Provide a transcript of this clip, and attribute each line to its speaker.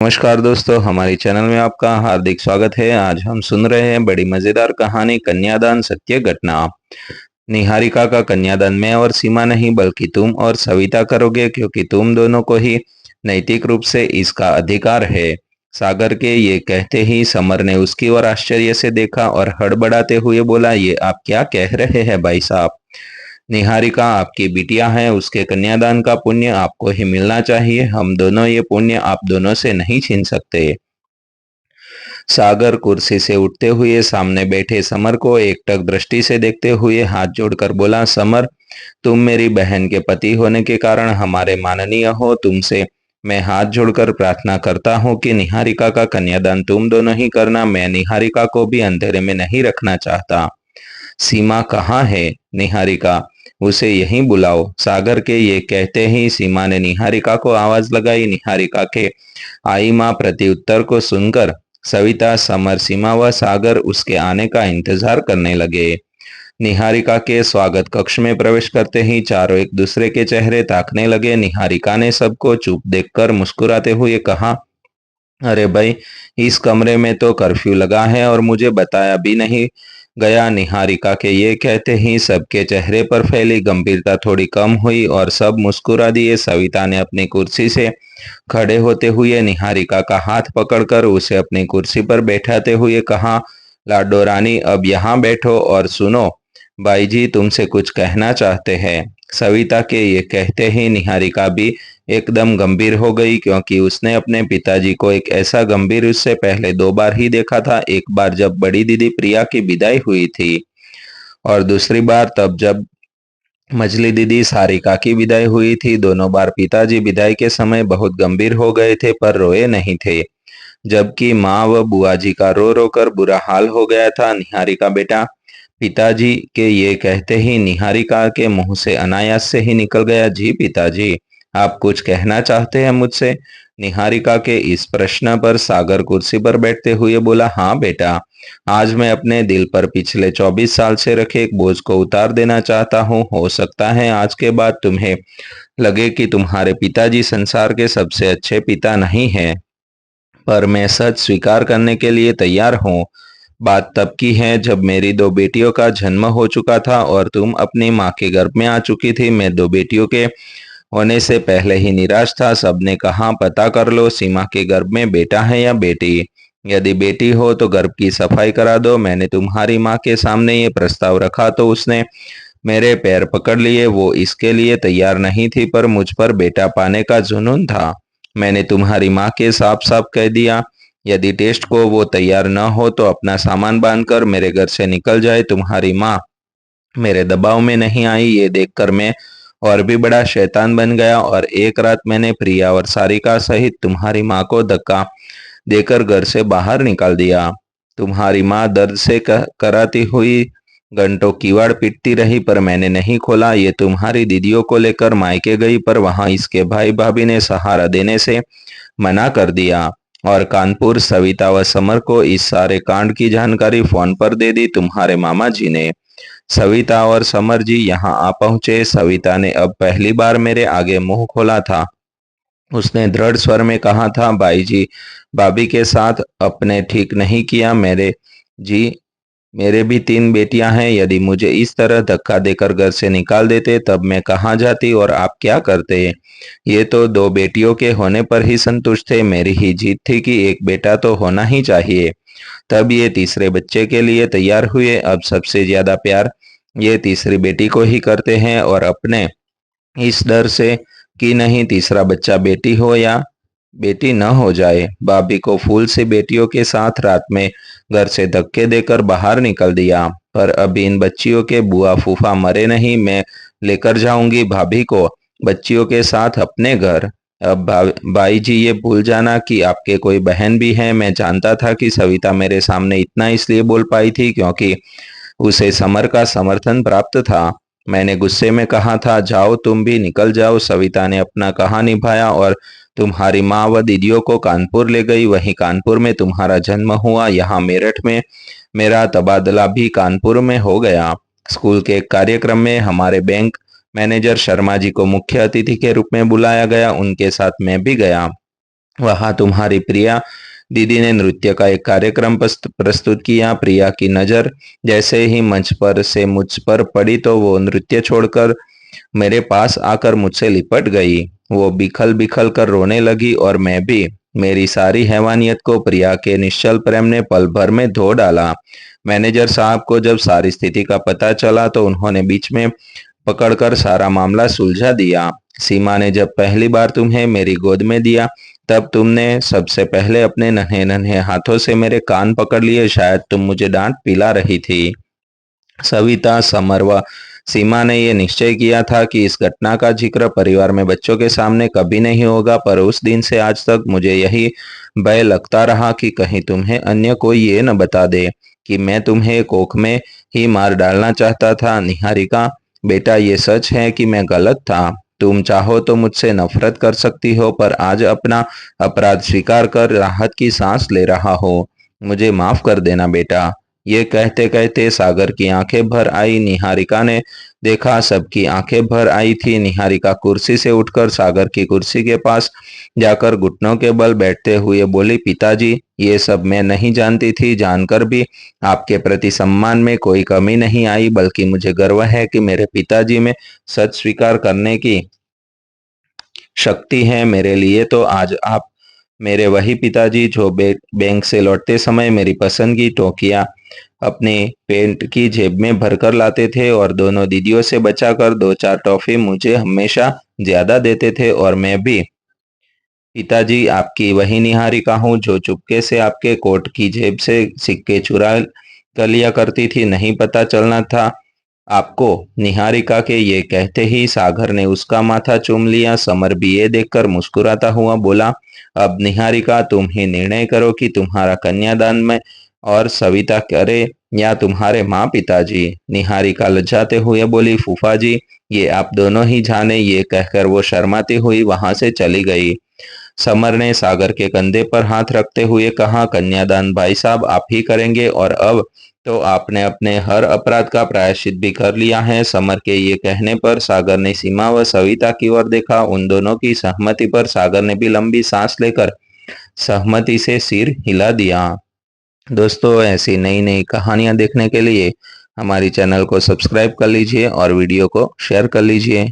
Speaker 1: नमस्कार दोस्तों, हमारे चैनल में आपका हार्दिक स्वागत है। आज हम सुन रहे हैं बड़ी मजेदार कहानी कन्यादान सत्य घटना। निहारिका का कन्यादान मैं और सीमा नहीं बल्कि तुम और सविता करोगे, क्योंकि तुम दोनों को ही नैतिक रूप से इसका अधिकार है। सागर के ये कहते ही समर ने उसकी ओर आश्चर्य से देखा और हड़बड़ाते हुए बोला, ये आप क्या कह रहे हैं भाई साहब? निहारिका आपकी बिटिया है, उसके कन्यादान का पुण्य आपको ही मिलना चाहिए। हम दोनों ये पुण्य आप दोनों से नहीं छीन सकते। सागर कुर्सी से उठते हुए सामने बैठे समर को एकटक दृष्टि से देखते हुए हाथ जोड़कर बोला, समर, तुम मेरी बहन के पति होने के कारण हमारे माननीय हो। तुमसे मैं हाथ जोड़कर प्रार्थना करता हूँ कि निहारिका का कन्यादान तुम दोनों ही करना। मैं निहारिका को भी अंधेरे में नहीं रखना चाहता। सीमा कहाँ है? निहारिका, उसे यहीं बुलाओ। सागर के ये कहते ही सीमा ने निहारिका को आवाज लगाई। निहारिका के आई माँ प्रत्युत्तर को सुनकर सविता, समर, सीमा व सागर उसके आने का इंतजार करने लगे। निहारिका के स्वागत कक्ष में प्रवेश करते ही चारों एक दूसरे के चेहरे ताकने लगे। निहारिका ने सबको चुप देखकर मुस्कुराते हुए कहा, अरे भाई, इस कमरे में तो कर्फ्यू लगा है और मुझे बताया भी नहीं गया। निहारिका के ये कहते ही सबके चेहरे पर फैली गंभीरता थोड़ी कम हुई और सब मुस्कुरा दिए। सविता ने अपनी कुर्सी से खड़े होते हुए निहारिका का हाथ पकड़कर उसे अपनी कुर्सी पर बैठाते हुए कहा, लाडो रानी, अब यहाँ बैठो और सुनो। भाई जी तुमसे कुछ कहना चाहते हैं। सविता के ये कहते ही निहारिका भी एकदम गंभीर हो गई, क्योंकि उसने अपने पिताजी को एक ऐसा गंभीर उससे पहले 2 बार ही देखा था। एक बार जब बड़ी दीदी प्रिया की विदाई हुई थी और दूसरी बार तब जब मझली दीदी सारिका की विदाई हुई थी। दोनों बार पिताजी विदाई के समय बहुत गंभीर हो गए थे पर रोए नहीं थे, जबकि माँ व बुआ जी का रो रो कर बुरा हाल हो गया था। निहारिका बेटा, पिताजी के ये कहते ही निहारिका के मुंह से अनायास से ही निकल गया, जी पिताजी, आप कुछ कहना चाहते हैं मुझसे? निहारिका के इस प्रश्न पर सागर कुर्सी पर बैठते हुए बोला, हाँ बेटा, आज मैं अपने दिल पर पिछले 24 साल से रखे एक बोझ को उतार देना चाहता हूँ। हो सकता है आज के बाद तुम्हें लगे कि तुम्हारे पिताजी संसार के सबसे अच्छे पिता नहीं हैं, पर मैं सच स्वीकार करने के लिए तैयार हूँ। बात तब की है जब मेरी 2 बेटियों का जन्म हो चुका था और तुम अपनी माँ के गर्भ में आ चुकी थी। मैं 2 बेटियों के होने से पहले ही निराश था। सबने कहा, पता कर लो सीमा के गर्भ में बेटा है या बेटी। यदि बेटी हो तो गर्भ की सफाई करा दो। मैंने तुम्हारी माँ के सामने ये प्रस्ताव रखा तो उसने मेरे पैर पकड़ लिए। वो इसके लिए तैयार नहीं थी, पर मुझ पर बेटा पाने का जुनून था। मैंने तुम्हारी माँ के साफ साफ कह दिया, यदि टेस्ट को वो तैयार न हो तो अपना सामान बांधकर मेरे घर से निकल जाए। तुम्हारी माँ मेरे दबाव में नहीं आई। ये देखकर मैं और भी बड़ा शैतान बन गया और एक रात मैंने प्रिया और सारिका सहित तुम्हारी माँ को धक्का देकर घर से बाहर निकाल दिया। तुम्हारी माँ दर्द से कराती हुई घंटों किवाड़ पीटती रही, पर मैंने नहीं खोला। ये तुम्हारी दीदियों को लेकर मायके गई, पर वहां इसके भाई भाभी ने सहारा देने से मना कर दिया और कानपुर सविता व समर को इस सारे कांड की जानकारी फोन पर दे दी तुम्हारे मामा जी ने। सविता और समर जी यहाँ आ पहुंचे। सविता ने अब पहली बार मेरे आगे मुंह खोला था। उसने दृढ़ स्वर में कहा था, भाई जी, भाभी के साथ अपने ठीक नहीं किया। मेरे भी 3 बेटियां हैं। यदि मुझे इस तरह धक्का देकर घर से निकाल देते तब मैं कहाँ जाती और आप क्या करते? ये तो 2 बेटियों के होने पर ही संतुष्ट थे। मेरी ही जीत थी कि एक बेटा तो होना ही चाहिए। तब ये तीसरे बच्चे के लिए तैयार हुए। अब सबसे ज्यादा प्यार ये तीसरी बेटी को ही करते हैं और अपने इस डर से कि नहीं तीसरा बच्चा बेटी हो या बेटी न हो जाए, भाभी को फूल से बेटियों के साथ रात में घर से धक्के देकर बाहर निकल दिया। पर अभी इन बच्चियों के बुआ फूफा मरे नहीं। मैं लेकर जाऊंगी भाभी को बच्चियों के साथ अपने घर। अब भाई जी, ये भूल जाना कि आपके कोई बहन भी है। मैं जानता था कि सविता मेरे सामने इतना इसलिए बोल पाई थी क्योंकि उसे समर का समर्थन प्राप्त था। मैंने गुस्से में कहा था, जाओ तुम भी निकल जाओ। सविता ने अपना कहा निभाया और तुम्हारी माँ व दीदियों को कानपुर ले गई। वहीं कानपुर में तुम्हारा जन्म हुआ। यहाँ मेरठ में मेरा तबादला भी कानपुर में हो गया। स्कूल के एक कार्यक्रम में हमारे बैंक मैनेजर शर्मा जी को मुख्य अतिथि के रूप में बुलाया गया। उनके साथ मैं भी गया। वहां तुम्हारी प्रिया दीदी ने नृत्य का एक कार्यक्रम प्रस्तुत किया। प्रिया की नजर जैसे ही मंच पर से मुझ पर पड़ी तो वो नृत्य छोड़कर मेरे पास आकर मुझसे लिपट गई। वो बिखल बिखल कर रोने लगी और मैं भी। मेरी सारी हैवानियत को प्रिया के निश्चल प्रेम ने पल भर में धो डाला। मैनेजर साहब को जब सारी स्थिति का पता चला तो उन्होंने बीच में पकड़कर सारा मामला सुलझा दिया। सीमा ने जब पहली बार तुम्हें मेरी गोद में दिया तब तुमने सबसे पहले अपने नन्हे नन्हे हाथों से मेरे कान पकड़ लिए। शायद तुम मुझे डांट पिला रही थी। सविता, समर व सीमा ने यह निश्चय किया था कि इस घटना का जिक्र परिवार में बच्चों के सामने कभी नहीं होगा, पर उस दिन से आज तक मुझे यही भय लगता रहा कि कहीं तुम्हें अन्य कोई ये न बता दे कि मैं तुम्हें कोख में ही मार डालना चाहता था। निहारिका बेटा, ये सच है कि मैं गलत था। तुम चाहो तो मुझसे नफरत कर सकती हो, पर आज अपना अपराध स्वीकार कर राहत की सांस ले रहा हो। मुझे माफ कर देना बेटा। ये कहते कहते सागर की आंखें भर आई। निहारिका ने देखा सबकी आंखें भर आई थी। निहारिका कुर्सी से उठकर सागर की कुर्सी के पास जाकर घुटनों के बल बैठते हुए बोली, पिताजी, ये सब मैं नहीं जानती थी। जानकर भी आपके प्रति सम्मान में कोई कमी नहीं आई, बल्कि मुझे गर्व है कि मेरे पिताजी में सच स्वीकार करने की शक्ति है। मेरे लिए तो आज आप मेरे वही पिताजी जो बैंक से लौटते समय मेरी पसंद की टोकिया अपने पेंट की जेब में भरकर लाते थे और दोनों दीदियों से बचाकर दो चार टॉफी मुझे हमेशा ज्यादा देते थे। और मैं भी पिताजी आपकी वही निहारिका हूँ जो चुपके से आपके कोट की जेब से सिक्के चुरा कर लिया करती थी। नहीं पता चलना था आपको। निहारिका के ये कहते ही सागर ने उसका माथा चूम लिया। समर भी ये देखकर मुस्कुराता हुआ बोला, अब निहारिका तुम ही निर्णय करो कि तुम्हारा कन्यादान में और सविता करे या तुम्हारे माँ पिताजी। निहारिका लज्जाते हुए बोली, फूफा जी, ये आप दोनों ही जाने। ये कहकर वो शर्माती हुई वहां से चली गई। समर ने सागर के कंधे पर हाथ रखते हुए कहा, कन्यादान भाई साहब आप ही करेंगे, और अब तो आपने अपने हर अपराध का प्रायश्चित भी कर लिया है। समर के ये कहने पर सागर ने सीमा व सविता की ओर देखा। उन दोनों की सहमति पर सागर ने भी लंबी सांस लेकर सहमति से सिर हिला दिया। दोस्तों, ऐसी नई नई कहानियां देखने के लिए हमारी चैनल को सब्सक्राइब कर लीजिए और वीडियो को शेयर कर लीजिए।